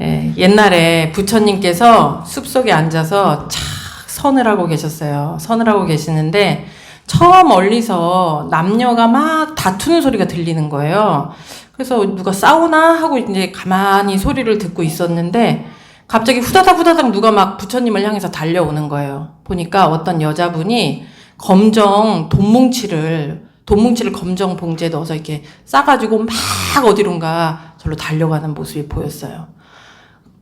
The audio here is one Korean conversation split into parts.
예, 옛날에 부처님께서 숲속에 앉아서 착 선을 하고 계셨어요. 선을 하고 계시는데 저 멀리서 남녀가 막 다투는 소리가 들리는 거예요. 그래서 누가 싸우나 하고 이제 가만히 소리를 듣고 있었는데 갑자기 후다닥 누가 막 부처님을 향해서 달려오는 거예요. 보니까 어떤 여자분이 검정 돈뭉치를 검정 봉지에 넣어서 이렇게 싸가지고 막 어디론가 절로 달려가는 모습이 보였어요.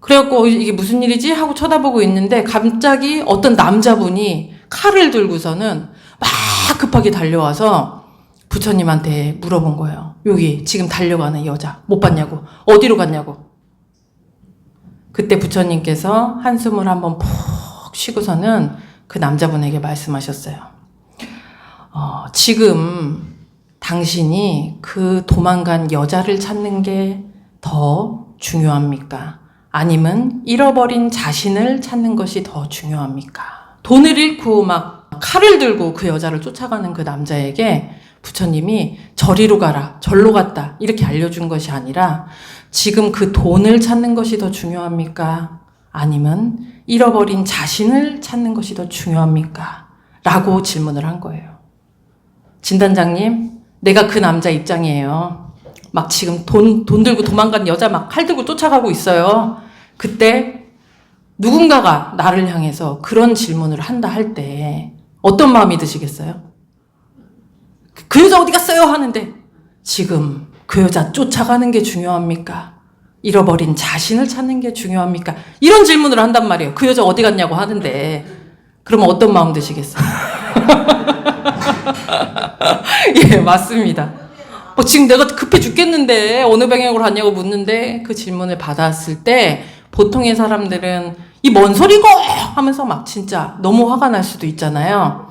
그래갖고 이게 무슨 일이지? 하고 쳐다보고 있는데 갑자기 어떤 남자분이 칼을 들고서는 막 급하게 달려와서 부처님한테 물어본 거예요. 여기 지금 달려가는 여자 못 봤냐고. 어디로 갔냐고. 그때 부처님께서 한숨을 한번 푹 쉬고서는 그 남자분에게 말씀하셨어요. 지금 당신이 그 도망간 여자를 찾는 게 더 중요합니까? 아니면 잃어버린 자신을 찾는 것이 더 중요합니까? 돈을 잃고 막 칼을 들고 그 여자를 쫓아가는 그 남자에게 부처님이 저리로 가라, 절로 갔다 이렇게 알려준 것이 아니라 지금 그 돈을 찾는 것이 더 중요합니까? 아니면 잃어버린 자신을 찾는 것이 더 중요합니까? 라고 질문을 한 거예요. 진단장님, 내가 그 남자 입장이에요. 막 지금 돈 들고 도망간 여자 막 칼 들고 쫓아가고 있어요. 그때 누군가가 나를 향해서 그런 질문을 한다 할 때 어떤 마음이 드시겠어요? 그 여자 어디 갔어요? 하는데 지금 그 여자 쫓아가는 게 중요합니까? 잃어버린 자신을 찾는 게 중요합니까? 이런 질문을 한단 말이에요. 그 여자 어디 갔냐고 하는데 그러면 어떤 마음 드시겠어요? 예, 맞습니다. 지금 내가 급해 죽겠는데 어느 방향으로 갔냐고 묻는데 그 질문을 받았을 때 보통의 사람들은 이 뭔 소리고 하면서 막 진짜 너무 화가 날 수도 있잖아요.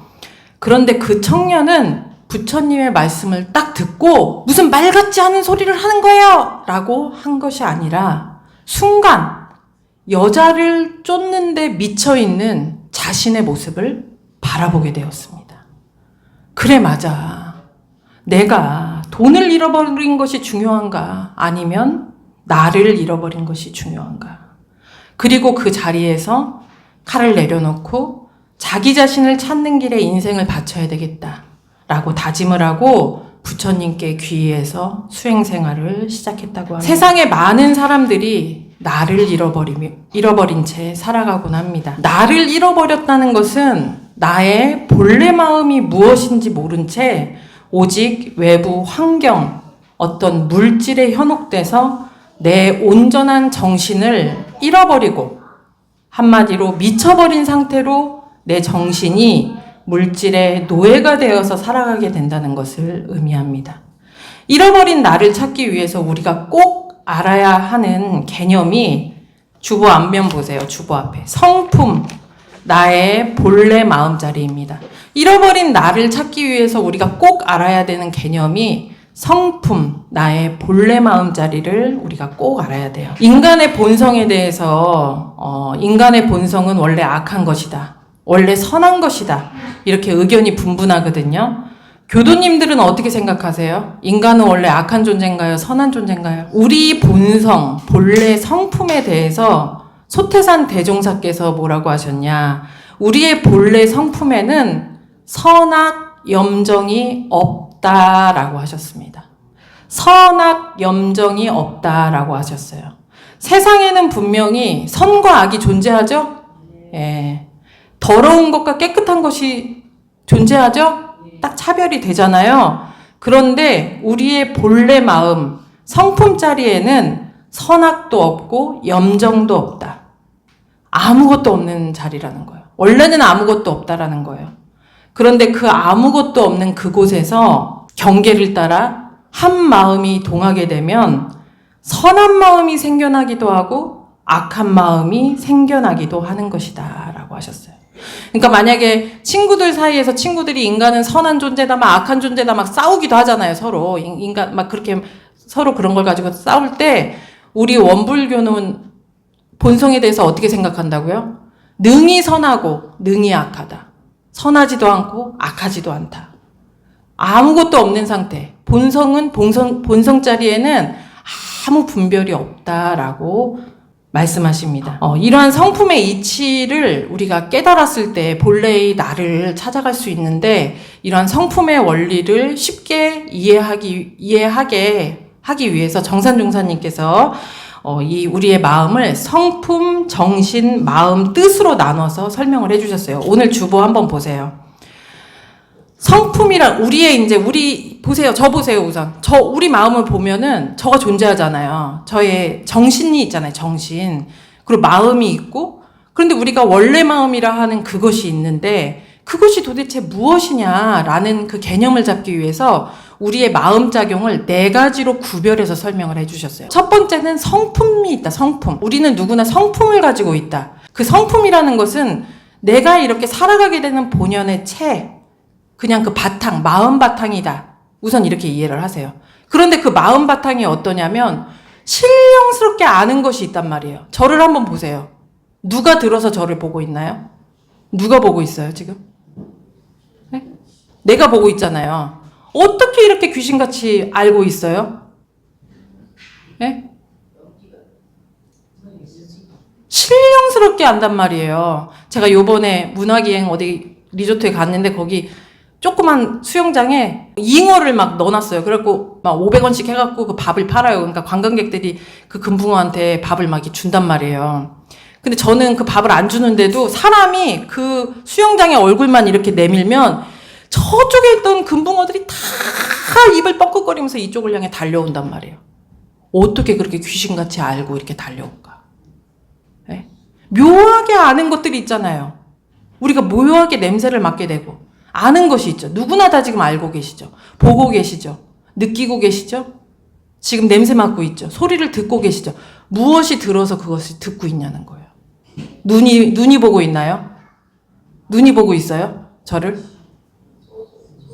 그런데 그 청년은 부처님의 말씀을 딱 듣고 무슨 말 같지 않은 소리를 하는 거예요 라고 한 것이 아니라 순간 여자를 쫓는데 미쳐있는 자신의 모습을 바라보게 되었습니다. 그래, 맞아. 내가 돈을 잃어버린 것이 중요한가? 아니면 나를 잃어버린 것이 중요한가? 그리고 그 자리에서 칼을 내려놓고 자기 자신을 찾는 길에 인생을 바쳐야 되겠다 라고 다짐을 하고 부처님께 귀의해서 수행생활을 시작했다고 합니다. 세상에 많은 사람들이 나를 잃어버린 채 살아가곤 합니다. 나를 잃어버렸다는 것은 나의 본래 마음이 무엇인지 모른 채 오직 외부 환경, 어떤 물질에 현혹돼서 내 온전한 정신을 잃어버리고 한마디로 미쳐버린 상태로 내 정신이 물질의 노예가 되어서 살아가게 된다는 것을 의미합니다. 잃어버린 나를 찾기 위해서 우리가 꼭 알아야 하는 개념이 주보 앞면 보세요. 주보 앞에. 성품, 나의 본래 마음자리입니다. 잃어버린 나를 찾기 위해서 우리가 꼭 알아야 되는 개념이 성품, 나의 본래 마음자리를 우리가 꼭 알아야 돼요. 인간의 본성에 대해서 인간의 본성은 원래 악한 것이다. 원래 선한 것이다. 이렇게 의견이 분분하거든요. 교도님들은 어떻게 생각하세요? 인간은 원래 악한 존재인가요? 선한 존재인가요? 우리 본성, 본래 성품에 대해서 소태산 대종사께서 뭐라고 하셨냐? 우리의 본래 성품에는 선악, 염정이 없다라고 하셨습니다. 선악, 염정이 없다라고 하셨어요. 세상에는 분명히 선과 악이 존재하죠? 예. 더러운 것과 깨끗한 것이 존재하죠? 딱 차별이 되잖아요. 그런데 우리의 본래 마음, 성품 자리에는 선악도 없고 염정도 없다. 아무것도 없는 자리라는 거예요. 원래는 아무것도 없다라는 거예요. 그런데 그 아무것도 없는 그곳에서 경계를 따라 한 마음이 동하게 되면 선한 마음이 생겨나기도 하고 악한 마음이 생겨나기도 하는 것이다 라고 하셨어요. 그러니까 만약에 친구들 사이에서 친구들이 인간은 선한 존재다 막 악한 존재다 막 싸우기도 하잖아요. 서로 인간 막 그렇게 서로 그런 걸 가지고 싸울 때 우리 원불교는 본성에 대해서 어떻게 생각한다고요? 능히 선하고 능히 악하다. 선하지도 않고 악하지도 않다. 아무것도 없는 상태. 본성 자리에는 아무 분별이 없다라고 말씀하십니다. 이러한 성품의 이치를 우리가 깨달았을 때 본래의 나를 찾아갈 수 있는데, 이러한 성품의 원리를 쉽게 이해하게 하기 위해서 정산중사님께서 이 우리의 마음을 성품, 정신, 마음, 뜻으로 나눠서 설명을 해주셨어요. 오늘 주보 한번 보세요. 성품이란 우리 보세요. 저 보세요. 우선 우리 마음을 보면은 저가 존재하잖아요. 저의 정신이 있잖아요. 정신. 그리고 마음이 있고, 그런데 우리가 원래 마음이라 하는 그것이 있는데, 그것이 도대체 무엇이냐라는 그 개념을 잡기 위해서 우리의 마음 작용을 4가지로 구별해서 설명을 해주셨어요. 첫 번째는 성품이 있다. 성품. 우리는 누구나 성품을 가지고 있다. 그 성품이라는 것은 내가 이렇게 살아가게 되는 본연의 그냥 그 바탕, 마음 바탕이다. 우선 이렇게 이해를 하세요. 그런데 그 마음 바탕이 어떠냐면 신령스럽게 아는 것이 있단 말이에요. 저를 한번 보세요. 누가 들어서 저를 보고 있나요? 누가 보고 있어요, 지금? 네? 내가 보고 있잖아요. 어떻게 이렇게 귀신같이 알고 있어요? 네? 신령스럽게 안단 말이에요. 제가 요번에 문화기행 어디 리조트에 갔는데 거기 조그만 수영장에 잉어를 막 넣어놨어요. 그래갖고 막 500원씩 해갖고 그 밥을 팔아요. 그러니까 관광객들이 그 금붕어한테 밥을 막 준단 말이에요. 근데 저는 그 밥을 안 주는데도 사람이 그 수영장의 얼굴만 이렇게 내밀면 저쪽에 있던 금붕어들이 다 입을 뻐끗거리면서 이쪽을 향해 달려온단 말이에요. 어떻게 그렇게 귀신같이 알고 이렇게 달려올까? 네? 묘하게 아는 것들이 있잖아요. 우리가 묘하게 냄새를 맡게 되고 아는 것이 있죠. 누구나 다 지금 알고 계시죠. 보고 계시죠. 느끼고 계시죠. 지금 냄새 맡고 있죠. 소리를 듣고 계시죠. 무엇이 들어서 그것을 듣고 있냐는 거예요. 눈이 보고 있나요? 눈이 보고 있어요? 저를?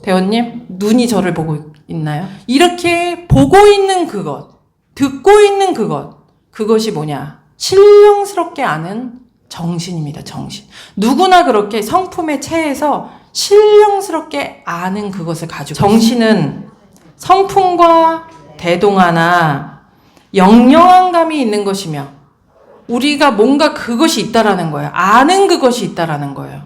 대원님, 눈이 저를 보고 있나요? 이렇게 보고 있는 그것, 듣고 있는 그것이 뭐냐? 신령스럽게 아는 정신입니다. 정신. 누구나 그렇게 성품에 체해서 신령스럽게 아는 그것을 가지고 정신은 성품과 대동하나 영영한 감이 있는 것이며 우리가 뭔가 그것이 있다라는 거예요. 아는 그것이 있다라는 거예요.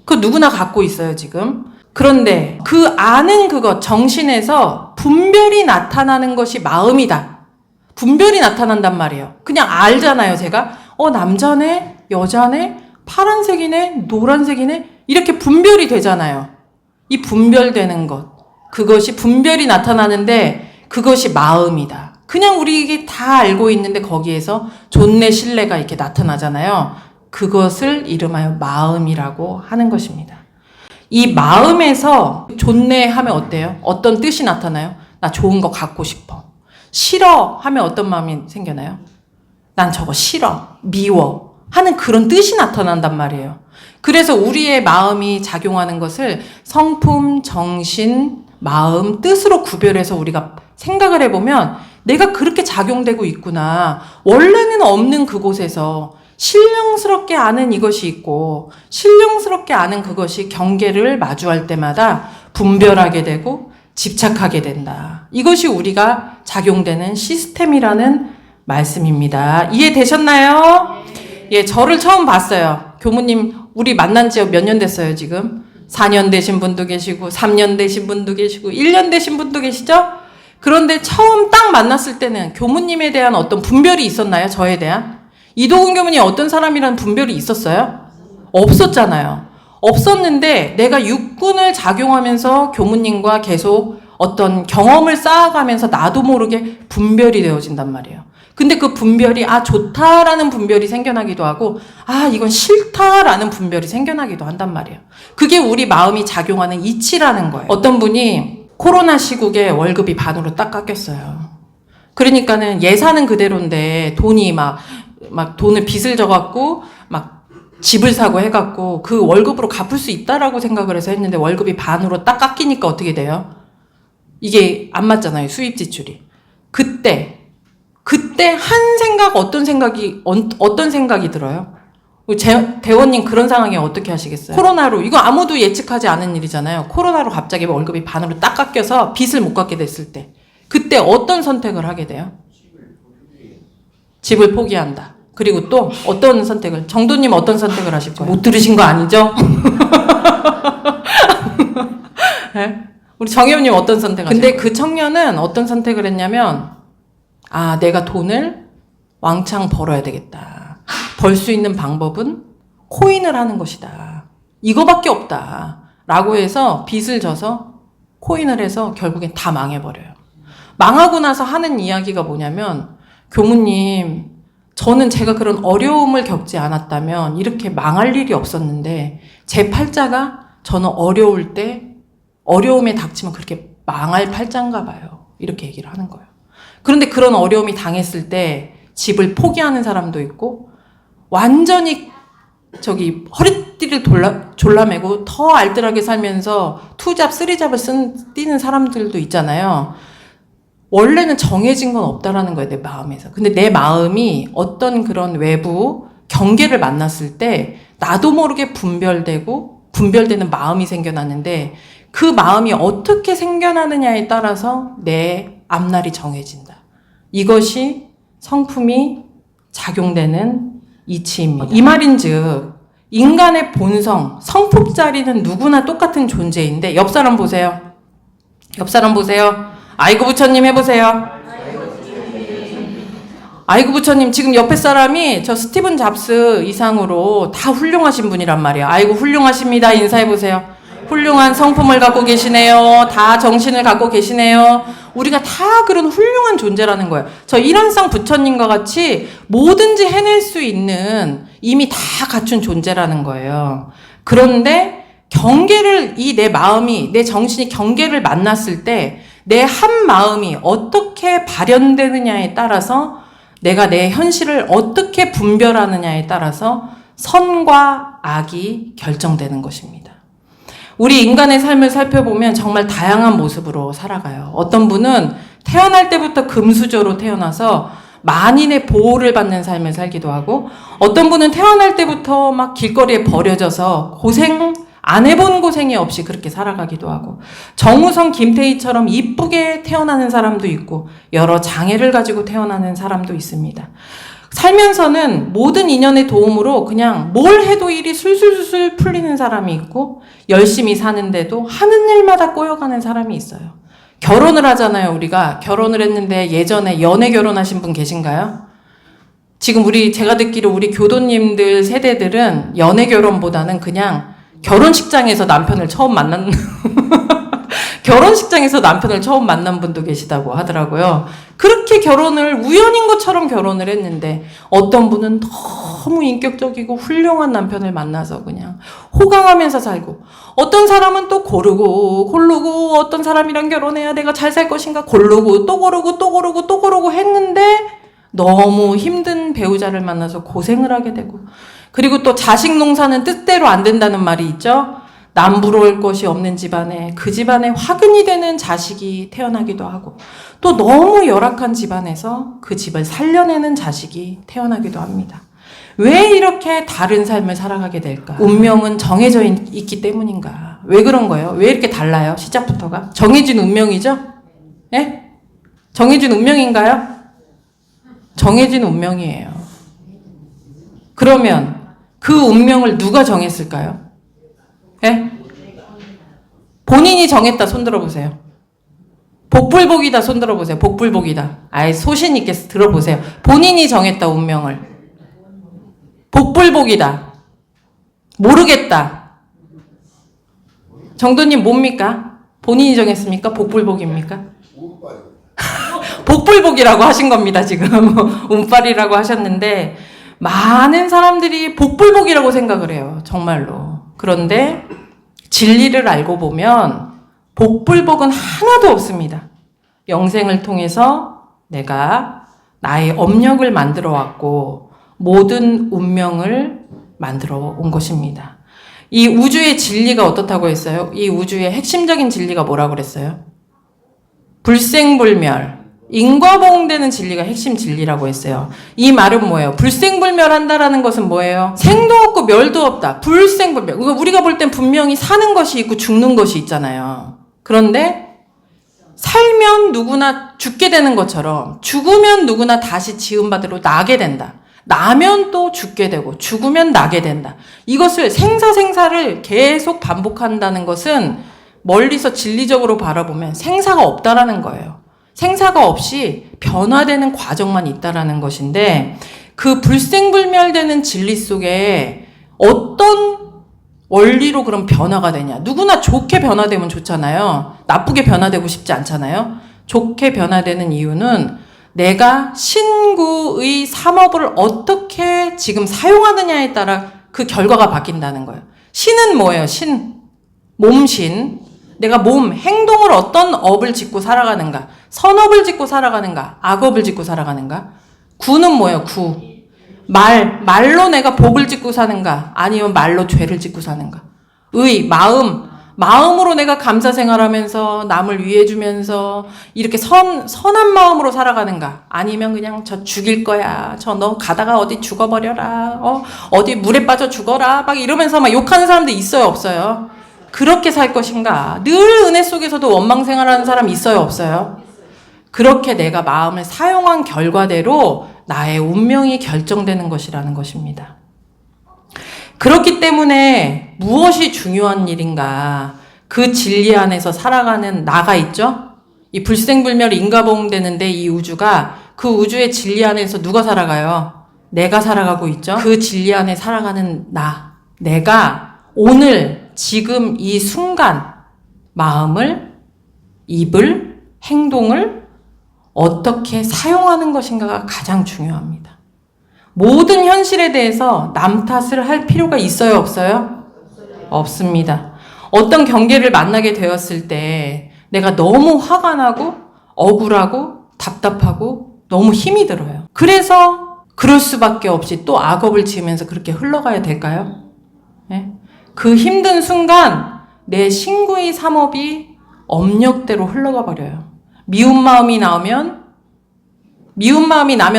그 누구나 갖고 있어요, 지금. 그런데 그 아는 그것, 정신에서 분별이 나타나는 것이 마음이다. 분별이 나타난단 말이에요. 그냥 알잖아요, 제가. 남자네, 여자네, 파란색이네, 노란색이네, 이렇게 분별이 되잖아요. 이 분별되는 것, 그것이 분별이 나타나는데 그것이 마음이다. 그냥 우리 다 알고 있는데 거기에서 존내 신뢰가 이렇게 나타나잖아요. 그것을 이름하여 마음이라고 하는 것입니다. 이 마음에서 존내하면 어때요? 어떤 뜻이 나타나요? 나 좋은 거 갖고 싶어. 싫어 하면 어떤 마음이 생겨나요? 난 저거 싫어, 미워 하는 그런 뜻이 나타난단 말이에요. 그래서 우리의 마음이 작용하는 것을 성품, 정신, 마음, 뜻으로 구별해서 우리가 생각을 해보면 내가 그렇게 작용되고 있구나. 원래는 없는 그곳에서 신령스럽게 아는 이것이 있고 신령스럽게 아는 그것이 경계를 마주할 때마다 분별하게 되고 집착하게 된다. 이것이 우리가 작용되는 시스템이라는 말씀입니다. 이해되셨나요? 예, 저를 처음 봤어요. 교무님, 우리 만난 지 몇 년 됐어요, 지금? 4년 되신 분도 계시고, 3년 되신 분도 계시고, 1년 되신 분도 계시죠? 그런데 처음 딱 만났을 때는 교무님에 대한 어떤 분별이 있었나요? 저에 대한? 이도근 교무님 어떤 사람이라는 분별이 있었어요? 없었잖아요. 없었는데 내가 육군을 작용하면서 교무님과 계속 어떤 경험을 쌓아가면서 나도 모르게 분별이 되어진단 말이에요. 근데 그 분별이 좋다라는 분별이 생겨나기도 하고 이건 싫다라는 분별이 생겨나기도 한단 말이에요. 그게 우리 마음이 작용하는 이치라는 거예요. 어떤 분이 코로나 시국에 월급이 반으로 딱 깎였어요. 그러니까는 예산은 그대로인데 돈이 막 돈을 빚을 져갖고 막 집을 사고 해갖고 그 월급으로 갚을 수 있다라고 생각을 해서 했는데 월급이 반으로 딱 깎이니까 어떻게 돼요? 이게 안 맞잖아요. 수입 지출이. 그때 어떤 생각이 들어요? 대원님 그런 상황에 어떻게 하시겠어요? 코로나로, 이거 아무도 예측하지 않은 일이잖아요. 코로나로 갑자기 월급이 반으로 딱 깎여서 빚을 못 갚게 됐을 때. 그때 어떤 선택을 하게 돼요? 집을 포기한다. 그리고 또 어떤 선택을, 정도님 어떤 선택을 하실 거예요? 못 들으신 거 아니죠? 네? 우리 정혜원님 어떤 선택 하실 거예요? 근데 그 청년은 어떤 선택을 했냐면, 아, 내가 돈을 왕창 벌어야 되겠다. 벌 수 있는 방법은 코인을 하는 것이다. 이거밖에 없다. 라고 해서 빚을 져서 코인을 해서 결국엔 다 망해버려요. 망하고 나서 하는 이야기가 뭐냐면, 교무님, 저는 제가 그런 어려움을 겪지 않았다면 이렇게 망할 일이 없었는데 제 팔자가 저는 어려울 때 어려움에 닥치면 그렇게 망할 팔자인가 봐요. 이렇게 얘기를 하는 거예요. 그런데 그런 어려움이 당했을 때 집을 포기하는 사람도 있고 완전히 허리띠를 졸라매고 더 알뜰하게 살면서 투잡, 쓰리잡을 뛰는 사람들도 있잖아요. 원래는 정해진 건 없다라는 거예요, 내 마음에서. 근데 내 마음이 어떤 그런 외부 경계를 만났을 때 나도 모르게 분별되는 마음이 생겨나는데 그 마음이 어떻게 생겨나느냐에 따라서 내 앞날이 정해진다. 이것이 성품이 작용되는 이치입니다. 이 말인즉 인간의 본성, 성품자리는 누구나 똑같은 존재인데 옆 사람 보세요. 옆 사람 보세요. 아이고 부처님 해보세요. 아이고 부처님 지금 옆에 사람이 저 스티븐 잡스 이상으로 다 훌륭하신 분이란 말이에요. 아이고 훌륭하십니다. 인사해보세요. 훌륭한 성품을 갖고 계시네요. 다 정신을 갖고 계시네요. 우리가 다 그런 훌륭한 존재라는 거예요. 저 일원상 부처님과 같이 뭐든지 해낼 수 있는 이미 다 갖춘 존재라는 거예요. 그런데 경계를 내 마음이 내 정신이 경계를 만났을 때 내 한 마음이 어떻게 발현되느냐에 따라서 내가 내 현실을 어떻게 분별하느냐에 따라서 선과 악이 결정되는 것입니다. 우리 인간의 삶을 살펴보면 정말 다양한 모습으로 살아가요. 어떤 분은 태어날 때부터 금수저로 태어나서 만인의 보호를 받는 삶을 살기도 하고 어떤 분은 태어날 때부터 막 길거리에 버려져서 안 해본 고생이 없이 그렇게 살아가기도 하고 정우성, 김태희처럼 이쁘게 태어나는 사람도 있고 여러 장애를 가지고 태어나는 사람도 있습니다. 살면서는 모든 인연의 도움으로 그냥 뭘 해도 일이 술술술 풀리는 사람이 있고 열심히 사는데도 하는 일마다 꼬여가는 사람이 있어요. 결혼을 하잖아요. 우리가 결혼을 했는데 예전에 연애 결혼하신 분 계신가요? 지금 제가 듣기로 우리 교도님들 세대들은 연애 결혼보다는 그냥 결혼식장에서 남편을 처음 만난 분도 계시다고 하더라고요. 그렇게 결혼을 우연인 것처럼 결혼을 했는데 어떤 분은 너무 인격적이고 훌륭한 남편을 만나서 그냥 호강하면서 살고 어떤 사람은 또 고르고 어떤 사람이랑 결혼해야 내가 잘 살 것인가 고르고 또 고르고 했는데 너무 힘든 배우자를 만나서 고생을 하게 되고 그리고 또 자식 농사는 뜻대로 안 된다는 말이 있죠. 남부러울 것이 없는 집안에 그 집안에 화근이 되는 자식이 태어나기도 하고 또 너무 열악한 집안에서 그 집을 살려내는 자식이 태어나기도 합니다. 왜 이렇게 다른 삶을 살아가게 될까? 운명은 정해져 있기 때문인가? 왜 그런 거예요? 왜 이렇게 달라요? 시작부터가? 정해진 운명이죠? 예? 정해진 운명인가요? 정해진 운명이에요. 그러면 그 운명을 누가 정했을까요? 예? 본인이 정했다 손 들어보세요. 복불복이다 손 들어보세요. 복불복이다. 소신 있게 들어보세요. 본인이 정했다 운명을. 복불복이다. 모르겠다. 정도님 뭡니까? 본인이 정했습니까? 복불복입니까? 복불복이라고 하신 겁니다. 지금 운빨이라고 하셨는데 많은 사람들이 복불복이라고 생각을 해요. 정말로. 그런데 진리를 알고 보면 복불복은 하나도 없습니다. 영생을 통해서 내가 나의 업력을 만들어 왔고 모든 운명을 만들어 온 것입니다. 이 우주의 진리가 어떻다고 했어요? 이 우주의 핵심적인 진리가 뭐라고 그랬어요? 불생불멸. 인과보응되는 진리가 핵심 진리라고 했어요. 이 말은 뭐예요? 불생불멸한다라는 것은 뭐예요? 생도 없고 멸도 없다. 불생불멸. 우리가 볼 땐 분명히 사는 것이 있고 죽는 것이 있잖아요. 그런데 살면 누구나 죽게 되는 것처럼 죽으면 누구나 다시 지음바대로 나게 된다. 나면 또 죽게 되고 죽으면 나게 된다. 이것을 생사를 계속 반복한다는 것은 멀리서 진리적으로 바라보면 생사가 없다라는 거예요. 생사가 없이 변화되는 과정만 있다라는 것인데 그 불생불멸되는 진리 속에 어떤 원리로 그럼 변화가 되냐. 누구나 좋게 변화되면 좋잖아요. 나쁘게 변화되고 싶지 않잖아요. 좋게 변화되는 이유는 내가 신구의 삼업을 어떻게 지금 사용하느냐에 따라 그 결과가 바뀐다는 거예요. 신은 뭐예요? 신. 몸신. 내가 행동을 어떤 업을 짓고 살아가는가? 선업을 짓고 살아가는가? 악업을 짓고 살아가는가? 구는 뭐예요? 구. 말로 내가 복을 짓고 사는가? 아니면 말로 죄를 짓고 사는가? 마음으로 내가 감사 생활하면서 남을 위해주면서 이렇게 선한 마음으로 살아가는가? 아니면 그냥 저 죽일 거야. 저 너 가다가 어디 죽어버려라. 어디 물에 빠져 죽어라. 막 이러면서 막 욕하는 사람들 있어요, 없어요? 그렇게 살 것인가? 늘 은혜 속에서도 원망 생활하는 사람 있어요, 없어요? 그렇게 내가 마음을 사용한 결과대로 나의 운명이 결정되는 것이라는 것입니다. 그렇기 때문에 무엇이 중요한 일인가? 그 진리 안에서 살아가는 나가 있죠? 이 불생불멸 인과보응되는데 이 우주가 그 우주의 진리 안에서 누가 살아가요? 내가 살아가고 있죠? 그 진리 안에 살아가는 내가 오늘 지금 이 순간 마음을, 입을, 행동을 어떻게 사용하는 것인가가 가장 중요합니다. 모든 현실에 대해서 남 탓을 할 필요가 있어요, 없어요? 없습니다. 어떤 경계를 만나게 되었을 때 내가 너무 화가 나고 억울하고 답답하고 너무 힘이 들어요. 그래서 그럴 수밖에 없이 또 악업을 지으면서 그렇게 흘러가야 될까요? 네? 그 힘든 순간 내 신구의 삼업이 업력대로 흘러가 버려요. 미운 마음이 나면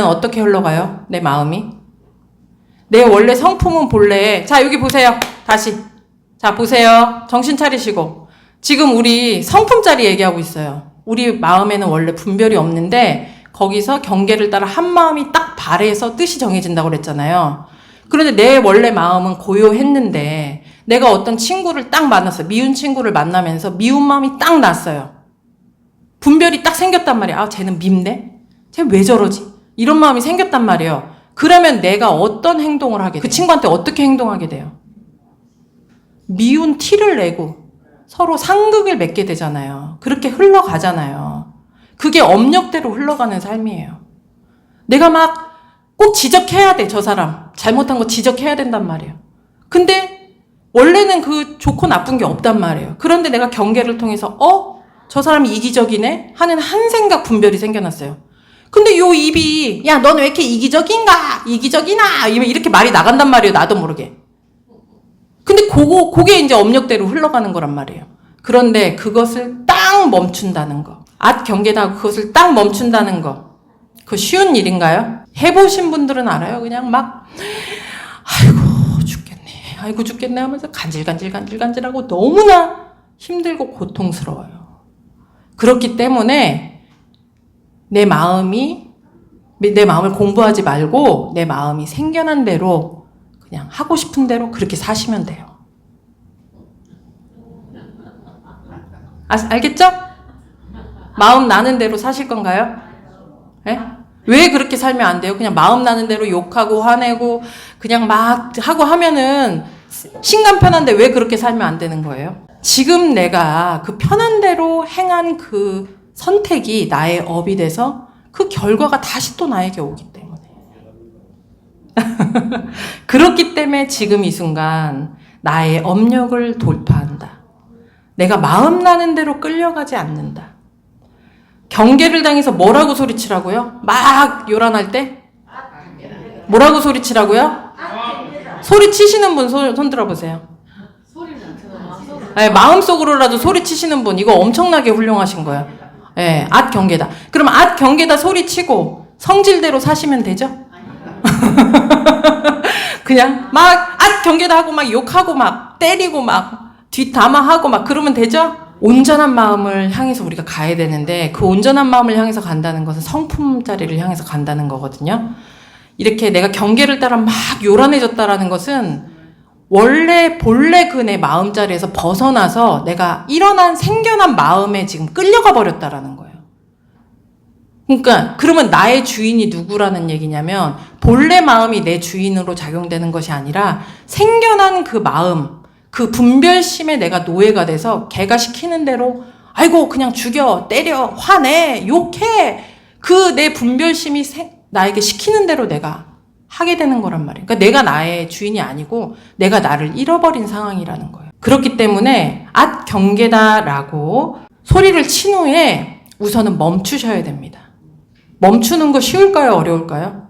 어떻게 흘러가요? 내 마음이. 내 원래 성품은 본래. 자, 여기 보세요. 다시. 자, 보세요. 정신 차리시고. 지금 우리 성품짜리 얘기하고 있어요. 우리 마음에는 원래 분별이 없는데 거기서 경계를 따라 한 마음이 딱 발해서 뜻이 정해진다고 그랬잖아요. 그런데 내 원래 마음은 고요했는데 내가 어떤 친구를 딱 만났어요. 미운 친구를 만나면서 미운 마음이 딱 났어요. 분별이 딱 생겼단 말이에요. 아, 쟤는 밉네? 쟤 왜 저러지? 이런 마음이 생겼단 말이에요. 그러면 내가 어떤 행동을 하게 돼요? 그 친구한테 어떻게 행동하게 돼요? 미운 티를 내고 서로 상극을 맺게 되잖아요. 그렇게 흘러가잖아요. 그게 업력대로 흘러가는 삶이에요. 내가 막 꼭 지적해야 돼, 저 사람. 잘못한 거 지적해야 된단 말이에요. 근데 원래는 그 좋고 나쁜 게 없단 말이에요. 그런데 내가 경계를 통해서 저 사람이 이기적이네? 하는 한 생각 분별이 생겨났어요. 근데 요 입이 야, 넌 왜 이렇게 이기적이나? 이렇게 말이 나간단 말이에요. 나도 모르게. 근데 그게 이제 업력대로 흘러가는 거란 말이에요. 그런데 그것을 딱 멈춘다는 거. 경계다 그것을 딱 멈춘다는 거. 그거 쉬운 일인가요? 해보신 분들은 알아요. 그냥 막 아이고 죽겠네 하면서 간질간질하고 너무나 힘들고 고통스러워요. 그렇기 때문에 내 마음을 공부하지 말고 내 마음이 생겨난 대로 그냥 하고 싶은 대로 그렇게 사시면 돼요. 알겠죠? 마음 나는 대로 사실 건가요? 네? 왜 그렇게 살면 안 돼요? 그냥 마음 나는 대로 욕하고 화내고 그냥 막 하고 하면은 신간 편한데 왜 그렇게 살면 안 되는 거예요? 지금 내가 그 편한 대로 행한 그 선택이 나의 업이 돼서 그 결과가 다시 또 나에게 오기 때문에. 그렇기 때문에 지금 이 순간 나의 업력을 돌파한다. 내가 마음 나는 대로 끌려가지 않는다. 경계를 당해서 뭐라고 소리치라고요? 막 요란할 때? 뭐라고 소리치라고요? 소리치시는 분 손 들어보세요. 네, 마음속으로라도 소리치시는 분 이거 엄청나게 훌륭하신 거예요. 네, 경계다. 그럼 경계다 소리치고 성질대로 사시면 되죠? 그냥 막 경계다 하고 막 욕하고 막 때리고 막 뒷담화하고 막 그러면 되죠? 온전한 마음을 향해서 우리가 가야 되는데 그 온전한 마음을 향해서 간다는 것은 성품 자리를 향해서 간다는 거거든요. 이렇게 내가 경계를 따라 막 요란해졌다라는 것은 원래 본래 그 내 마음자리에서 벗어나서 내가 생겨난 마음에 지금 끌려가 버렸다라는 거예요. 그러니까 그러면 나의 주인이 누구라는 얘기냐면 본래 마음이 내 주인으로 작용되는 것이 아니라 생겨난 그 마음, 그 분별심에 내가 노예가 돼서 걔가 시키는 대로 아이고 그냥 죽여, 때려, 화내, 욕해. 그 내 분별심이 나에게 시키는 대로 내가 하게 되는 거란 말이에요. 그러니까 내가 나의 주인이 아니고 내가 나를 잃어버린 상황이라는 거예요. 그렇기 때문에 경계다라고 소리를 친 후에 우선은 멈추셔야 됩니다. 멈추는 거 쉬울까요? 어려울까요?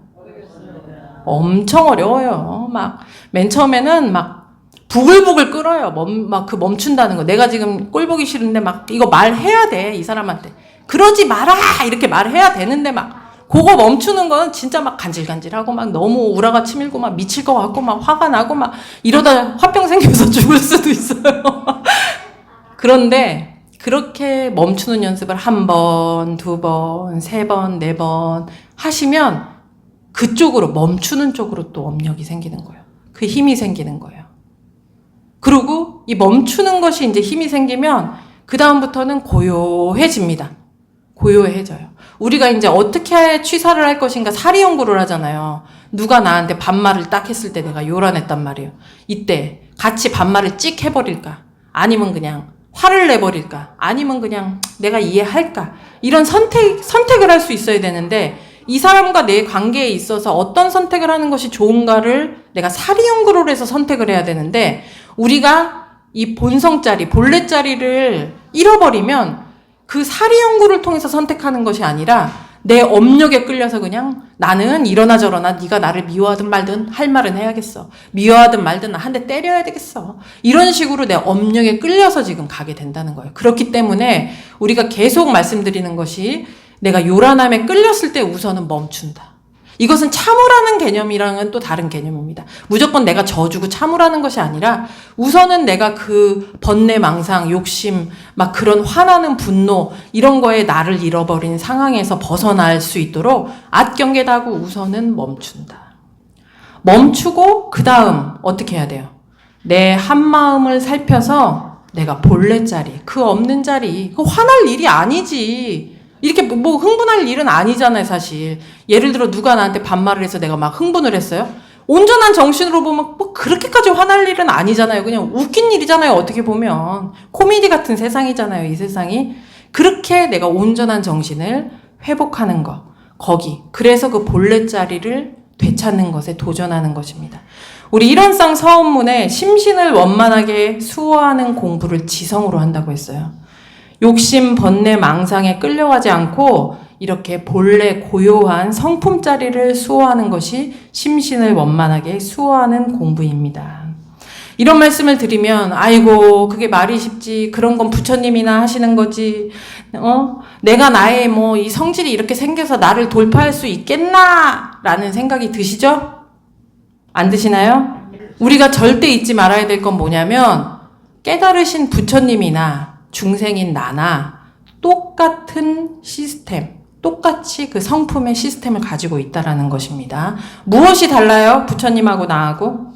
엄청 어려워요. 막 맨 처음에는 막 부글부글 끓어요. 막 그 멈춘다는 거. 내가 지금 꼴 보기 싫은데 막 이거 말해야 돼. 이 사람한테. 그러지 마라! 이렇게 말해야 되는데 막 그거 멈추는 건 진짜 막 간질간질하고 막 너무 우라가 치밀고 막 미칠 것 같고 막 화가 나고 막 이러다 화병 생겨서 죽을 수도 있어요. 그런데 그렇게 멈추는 연습을 1번, 2번, 3번, 4번 하시면 그쪽으로 멈추는 쪽으로 또 업력이 생기는 거예요. 그 힘이 생기는 거예요. 그리고 이 멈추는 것이 이제 힘이 생기면 그 다음부터는 고요해집니다. 고요해져요. 우리가 이제 어떻게 취사를 할 것인가 사리 연구를 하잖아요. 누가 나한테 반말을 딱 했을 때 내가 요란했단 말이에요. 이때 같이 반말을 찍 해버릴까? 아니면 그냥 화를 내버릴까? 아니면 그냥 내가 이해할까? 이런 선택을 할 수 있어야 되는데 이 사람과 내 관계에 있어서 어떤 선택을 하는 것이 좋은가를 내가 사리 연구를 해서 선택을 해야 되는데 우리가 이 본성짜리, 본래짜리를 잃어버리면 그 사리 연구를 통해서 선택하는 것이 아니라 내 업력에 끌려서 그냥 나는 이러나 저러나 네가 나를 미워하든 말든 할 말은 해야겠어. 미워하든 말든 한 대 때려야 되겠어. 이런 식으로 내 업력에 끌려서 지금 가게 된다는 거예요. 그렇기 때문에 우리가 계속 말씀드리는 것이 내가 요란함에 끌렸을 때 우선은 멈춘다. 이것은 참으라는 개념이랑은 또 다른 개념입니다. 무조건 내가 져주고 참으라는 것이 아니라 우선은 내가 그 번뇌, 망상, 욕심, 막 그런 화나는 분노 이런 거에 나를 잃어버린 상황에서 벗어날 수 있도록 경계다고 우선은 멈춘다. 멈추고 그 다음 어떻게 해야 돼요? 내 한마음을 살펴서 내가 본래 자리, 그 없는 자리, 그 화날 일이 아니지. 이렇게 뭐 흥분할 일은 아니잖아요, 사실. 예를 들어 누가 나한테 반말을 해서 내가 막 흥분을 했어요? 온전한 정신으로 보면 뭐 그렇게까지 화날 일은 아니잖아요. 그냥 웃긴 일이잖아요, 어떻게 보면. 코미디 같은 세상이잖아요, 이 세상이. 그렇게 내가 온전한 정신을 회복하는 거. 거기. 그래서 그 본래 자리를 되찾는 것에 도전하는 것입니다. 우리 일원상 서원문에 심신을 원만하게 수호하는 공부를 지성으로 한다고 했어요. 욕심, 번뇌, 망상에 끌려가지 않고 이렇게 본래 고요한 성품자리를 수호하는 것이 심신을 원만하게 수호하는 공부입니다. 이런 말씀을 드리면 아이고 그게 말이 쉽지 그런 건 부처님이나 하시는 거지 내가 나의 뭐 이 성질이 이렇게 생겨서 나를 돌파할 수 있겠나 라는 생각이 드시죠? 안 드시나요? 우리가 절대 잊지 말아야 될 건 뭐냐면 깨달으신 부처님이나 중생인 나나 똑같은 시스템, 똑같이 그 성품의 시스템을 가지고 있다라는 것입니다. 무엇이 달라요? 부처님하고 나하고?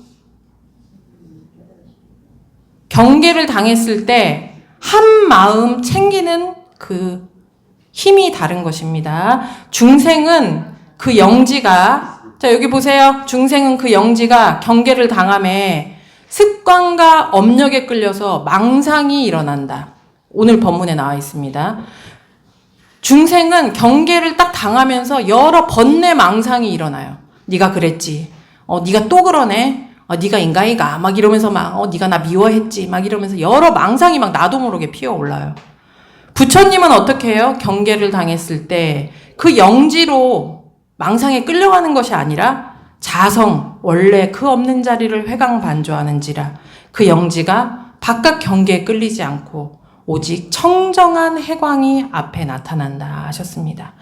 경계를 당했을 때 한 마음 챙기는 그 힘이 다른 것입니다. 중생은 그 영지가 자 여기 보세요. 중생은 그 영지가 경계를 당함에 습관과 업력에 끌려서 망상이 일어난다. 오늘 본문에 나와 있습니다. 중생은 경계를 딱 당하면서 여러 번뇌 망상이 일어나요. 네가 그랬지. 네가 또 그러네. 네가 인간이가 막 이러면서 막 네가 나 미워했지. 막 이러면서 여러 망상이 막 나도 모르게 피어올라요. 부처님은 어떻게 해요? 경계를 당했을 때 그 영지로 망상에 끌려가는 것이 아니라 자성, 원래 그 없는 자리를 회강반조하는지라 그 영지가 바깥 경계에 끌리지 않고 오직 청정한 해광이 앞에 나타난다 하셨습니다.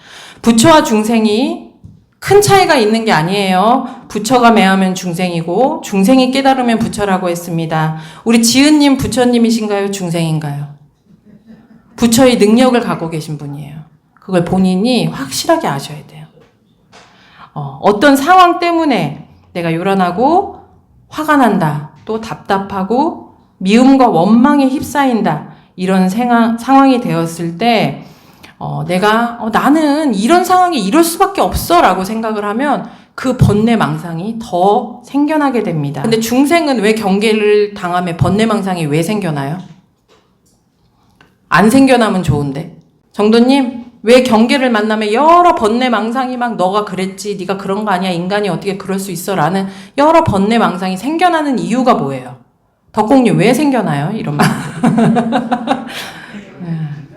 부처와 중생이 큰 차이가 있는 게 아니에요. 부처가 매하면 중생이고 중생이 깨달으면 부처라고 했습니다. 우리 지은님 부처님이신가요? 중생인가요? 부처의 능력을 갖고 계신 분이에요. 그걸 본인이 확실하게 아셔야 돼요. 어떤 상황 때문에 내가 요란하고 화가 난다. 또 답답하고 미움과 원망에 휩싸인다. 이런 상황이 되었을 때 내가 나는 이런 상황이 이럴 수밖에 없어 라고 생각을 하면 그 번뇌망상이 더 생겨나게 됩니다. 근데 중생은 왜 경계를 당하면 번뇌망상이 왜 생겨나요? 안 생겨나면 좋은데. 정도님, 왜 경계를 만나면 여러 번뇌망상이 막 너가 그랬지, 네가 그런 거 아니야, 인간이 어떻게 그럴 수 있어 라는 여러 번뇌망상이 생겨나는 이유가 뭐예요? 덕공님 왜 생겨나요? 이런 말.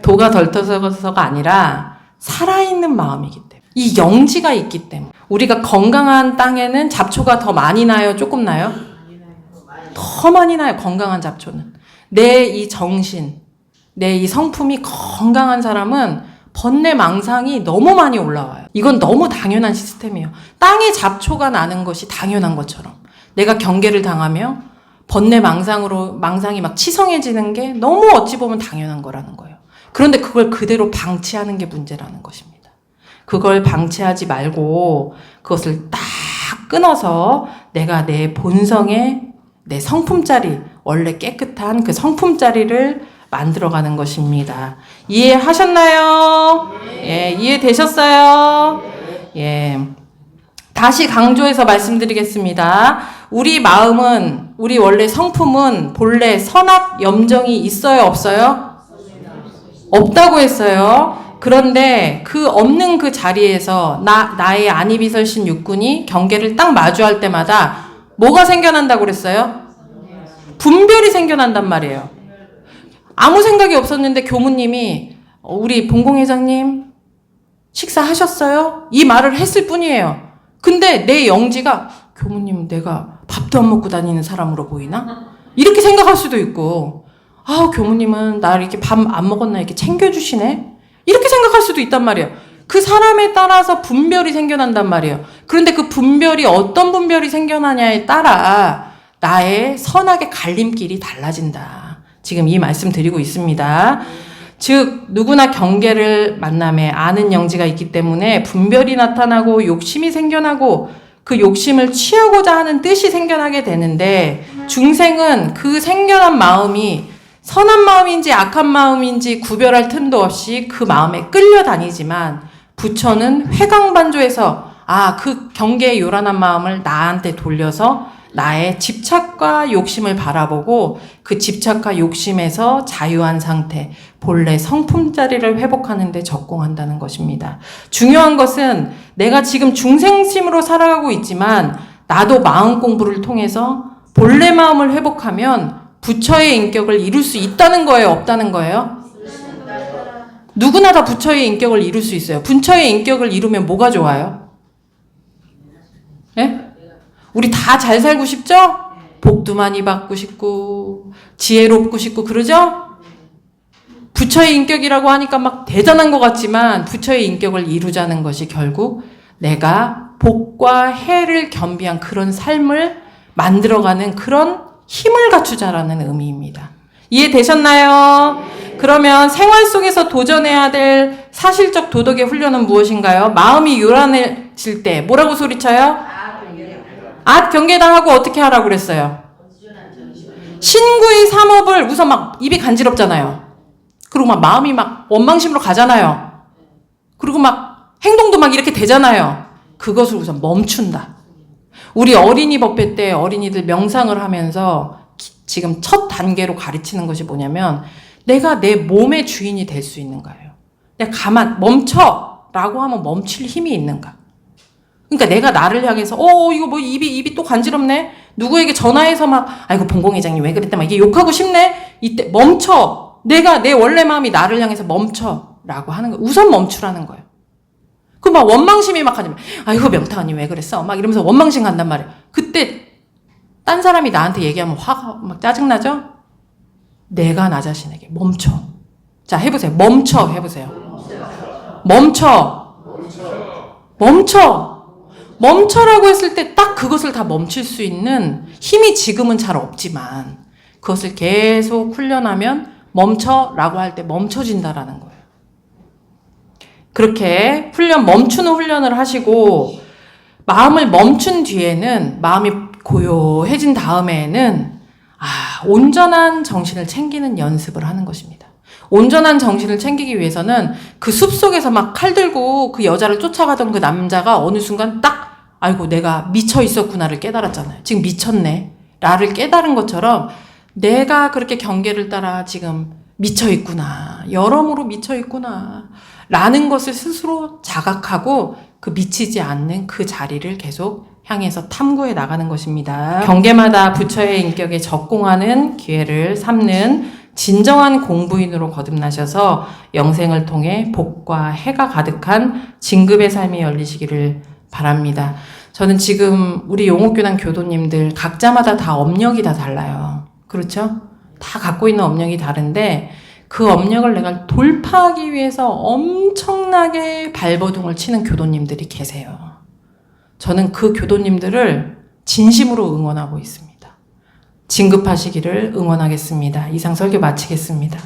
도가 덜 터서가 아니라 살아있는 마음이기 때문에. 이 영지가 있기 때문에. 우리가 건강한 땅에는 잡초가 더 많이 나요? 조금 나요? 더 많이 나요. 건강한 잡초는. 내 이 정신, 내 이 성품이 건강한 사람은 번뇌망상이 너무 많이 올라와요. 이건 너무 당연한 시스템이에요. 땅에 잡초가 나는 것이 당연한 것처럼 내가 경계를 당하며 망상이 막 치성해지는 게 너무 어찌 보면 당연한 거라는 거예요. 그런데 그걸 그대로 방치하는 게 문제라는 것입니다. 그걸 방치하지 말고 그것을 딱 끊어서 내가 내 본성의 내 성품자리, 원래 깨끗한 그 성품자리를 만들어가는 것입니다. 이해하셨나요? 예, 이해되셨어요? 예. 다시 강조해서 말씀드리겠습니다. 우리 마음은, 우리 원래 성품은 본래 선악 염정이 있어요, 없어요? 없다고 했어요. 그런데 그 없는 그 자리에서 나의 안이비설신 육군이 경계를 딱 마주할 때마다 뭐가 생겨난다고 그랬어요? 분별이 생겨난단 말이에요. 아무 생각이 없었는데 교무님이 우리 본공회장님 식사하셨어요? 이 말을 했을 뿐이에요. 근데 내 영지가 교무님 내가 밥도 안 먹고 다니는 사람으로 보이나? 이렇게 생각할 수도 있고 교무님은 나 이렇게 밥 안 먹었나 이렇게 챙겨주시네? 이렇게 생각할 수도 있단 말이에요. 그 사람에 따라서 분별이 생겨난단 말이에요. 그런데 그 분별이 어떤 분별이 생겨나냐에 따라 나의 선악의 갈림길이 달라진다. 지금 이 말씀 드리고 있습니다. 즉 누구나 경계를 만남에 아는 영지가 있기 때문에 분별이 나타나고 욕심이 생겨나고 그 욕심을 취하고자 하는 뜻이 생겨나게 되는데 중생은 그 생겨난 마음이 선한 마음인지 악한 마음인지 구별할 틈도 없이 그 마음에 끌려다니지만 부처는 회광반조에서 그 경계의 요란한 마음을 나한테 돌려서 나의 집착과 욕심을 바라보고 그 집착과 욕심에서 자유한 상태, 본래 성품자리를 회복하는 데 적공한다는 것입니다. 중요한 것은 내가 지금 중생심으로 살아가고 있지만 나도 마음 공부를 통해서 본래 마음을 회복하면 부처의 인격을 이룰 수 있다는 거예요? 없다는 거예요? 누구나 다 부처의 인격을 이룰 수 있어요. 부처의 인격을 이루면 뭐가 좋아요? 예? 우리 다 잘 살고 싶죠? 복도 많이 받고 싶고 지혜롭고 싶고 그러죠? 부처의 인격이라고 하니까 막 대단한 것 같지만 부처의 인격을 이루자는 것이 결국 내가 복과 해를 겸비한 그런 삶을 만들어가는 그런 힘을 갖추자라는 의미입니다. 이해되셨나요? 그러면 생활 속에서 도전해야 될 사실적 도덕의 훈련은 무엇인가요? 마음이 요란해질 때 뭐라고 소리쳐요? 경계당하고 어떻게 하라고 그랬어요? 신구의 삼업을 우선 막 입이 간지럽잖아요. 그리고 막 마음이 막 원망심으로 가잖아요. 그리고 막 행동도 막 이렇게 되잖아요. 그것을 우선 멈춘다. 우리 어린이 법회 때 어린이들 명상을 하면서 지금 첫 단계로 가르치는 것이 뭐냐면 내가 내 몸의 주인이 될 수 있는가요? 내가 멈춰라고 하면 멈출 힘이 있는가? 그러니까 내가 나를 향해서 이거 뭐 입이 또 간지럽네? 누구에게 전화해서 막 아이고 본공회장님 왜 그랬대? 막 이게 욕하고 싶네? 이때 멈춰. 내가 내 원래 마음이 나를 향해서 멈춰라고 하는 거예요. 우선 멈추라는 거예요. 그 막 원망심이 막 하지 마. 아이고 명타언니 왜 그랬어? 막 이러면서 원망심 간단 말이에요. 그때 딴 사람이 나한테 얘기하면 화가 막 짜증나죠? 내가 나 자신에게 멈춰. 자 해보세요. 멈춰 해보세요. 멈춰라고 했을 때 딱 그것을 다 멈출 수 있는 힘이 지금은 잘 없지만 그것을 계속 훈련하면 멈춰라고 할 때 멈춰진다라는 거예요. 그렇게 멈추는 훈련을 하시고 마음을 멈춘 뒤에는, 마음이 고요해진 다음에는 온전한 정신을 챙기는 연습을 하는 것입니다. 온전한 정신을 챙기기 위해서는 그 숲속에서 막 칼 들고 그 여자를 쫓아가던 그 남자가 어느 순간 딱 아이고 내가 미쳐 있었구나를 깨달았잖아요. 지금 미쳤네 나를 깨달은 것처럼 내가 그렇게 경계를 따라 지금 미쳐 있구나, 여러모로 미쳐 있구나 라는 것을 스스로 자각하고 그 미치지 않는 그 자리를 계속 향해서 탐구해 나가는 것입니다. 경계마다 부처의 인격에 적공하는 기회를 삼는 진정한 공부인으로 거듭나셔서 영생을 통해 복과 해가 가득한 진급의 삶이 열리시기를 바랍니다. 저는 지금 우리 용옥교단 교도님들 각자마다 다 업력이 다 달라요. 그렇죠? 다 갖고 있는 업력이 다른데 그 업력을 내가 돌파하기 위해서 엄청나게 발버둥을 치는 교도님들이 계세요. 저는 그 교도님들을 진심으로 응원하고 있습니다. 진급하시기를 응원하겠습니다. 이상 설교 마치겠습니다.